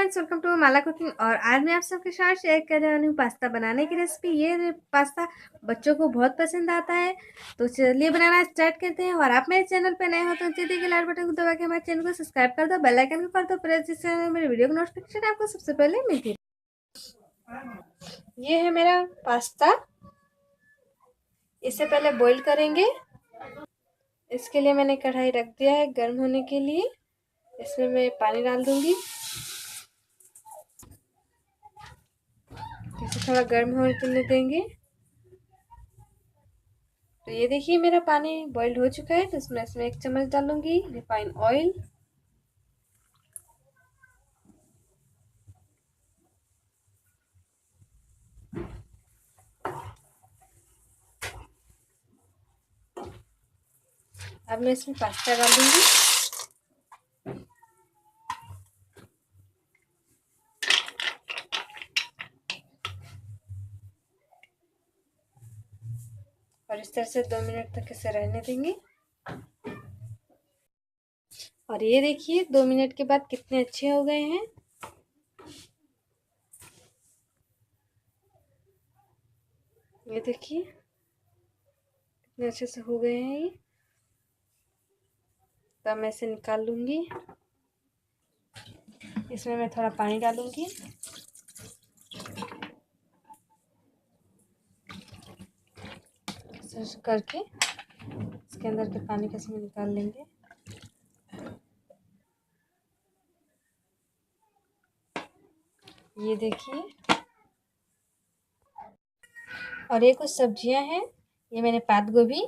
Friends, welcome to Mala cooking. और आज मैं आप सबके साथ शेयर कर रही हूँ पास्ता बनाने की रेसिपी। ये पास्ता बच्चों को बहुत पसंद आता है, तो चलिए बनाना स्टार्ट करते हैं। और आप मेरे चैनल पर नए हो तो जल्दी के लाल बटन को दबा के हमारे चैनल को सब्सक्राइब कर दो, बेल आइकन को कर दो प्रेस, जिससे मेरे वीडियो की नोटिफिकेशन आपको सबसे पहले मिलती है। ये है मेरा पास्ता, इसे पहले बॉईल करेंगे। इसके लिए मैंने कढ़ाई रख दिया है गर्म होने के लिए। इसमें मैं पानी डाल दूंगी, इसे थोड़ा गर्म होने देंगे। तो ये देखिए मेरा पानी बॉइल्ड हो चुका है, तो इसमें 1 चम्मच डालूंगी रिफाइन ऑयल। अब मैं इसमें पास्ता डाल दूंगी। और इस तरह से 2 मिनट तक इसे रहने देंगे। और ये देखिए 2 मिनट के बाद कितने अच्छे हो गए हैं। ये देखिए कितने अच्छे से हो गए हैं ये। तो मैं इसे निकाल लूंगी। इसमें मैं थोड़ा पानी डालूंगी। करके इसके अंदर के पानी को इसमें निकाल लेंगे। ये देखिए, और ये कुछ सब्जियां हैं। ये मैंने पात गोभी,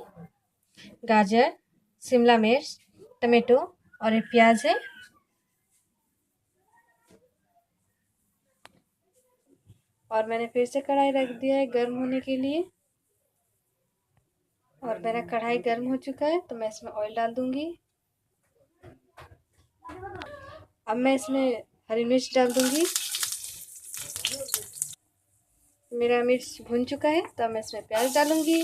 गाजर, शिमला मिर्च, टमाटो और ये प्याज है। और मैंने फिर से कढ़ाई रख दिया है गर्म होने के लिए। और मेरा कढ़ाई गर्म हो चुका है, तो मैं इसमें ऑयल डाल दूंगी। अब मैं इसमें हरी मिर्च डाल दूंगी। मेरा मिर्च भुन चुका है, तो मैं इसमें प्याज डालूंगी।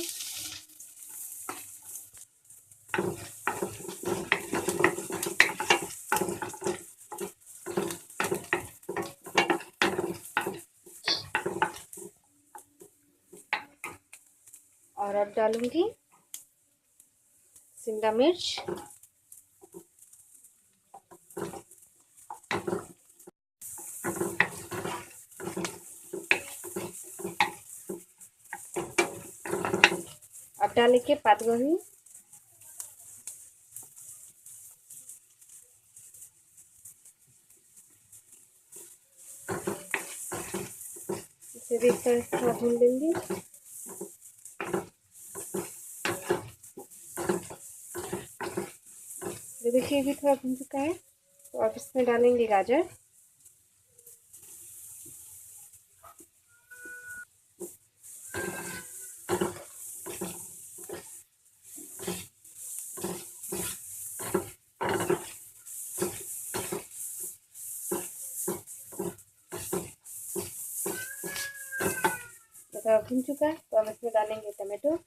और अब डालूंगी शिमला मिर्च। अब डालेंगे पात गोभी। इसे भी थोड़ा भून लेंगे। ये देखिए भी थोड़ा भून चुका है, तो अब इसमें डालेंगे गाजर। तो थोड़ा भून चुका है, तो अब इसमें डालेंगे टमाटो।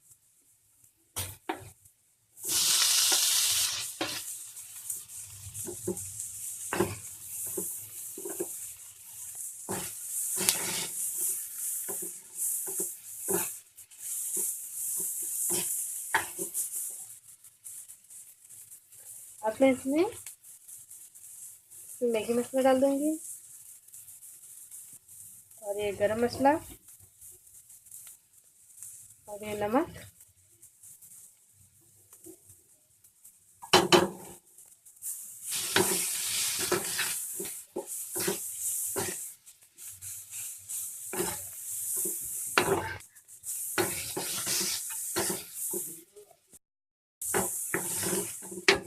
अब मैं इसमें मैगी मसाला डाल दूंगी, और ये गरम मसाला, और ये नमक।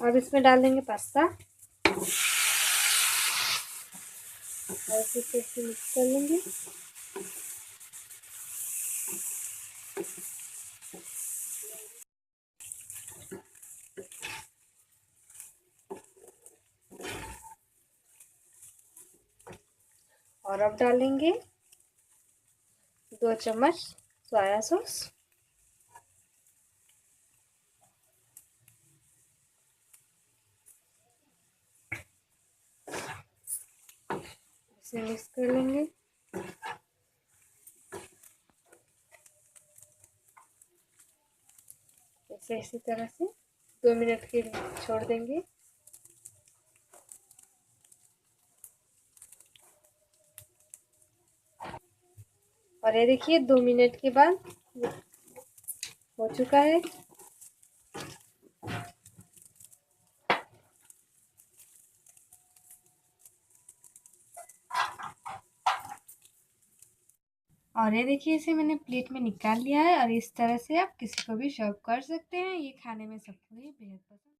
अब इसमें डाल देंगे पास्ता, और इसे मिक्स कर लेंगे। और अब डालेंगे 2 चम्मच सोया सॉस। से मिक्स कर लेंगे। इसी तरह से 2 मिनट के लिए छोड़ देंगे। और ये देखिए 2 मिनट के बाद हो चुका है। और ये देखिए इसे मैंने प्लेट में निकाल लिया है और इस तरह से आप किसी को भी सर्व कर सकते हैं। ये खाने में सबको ही बेहद पसंद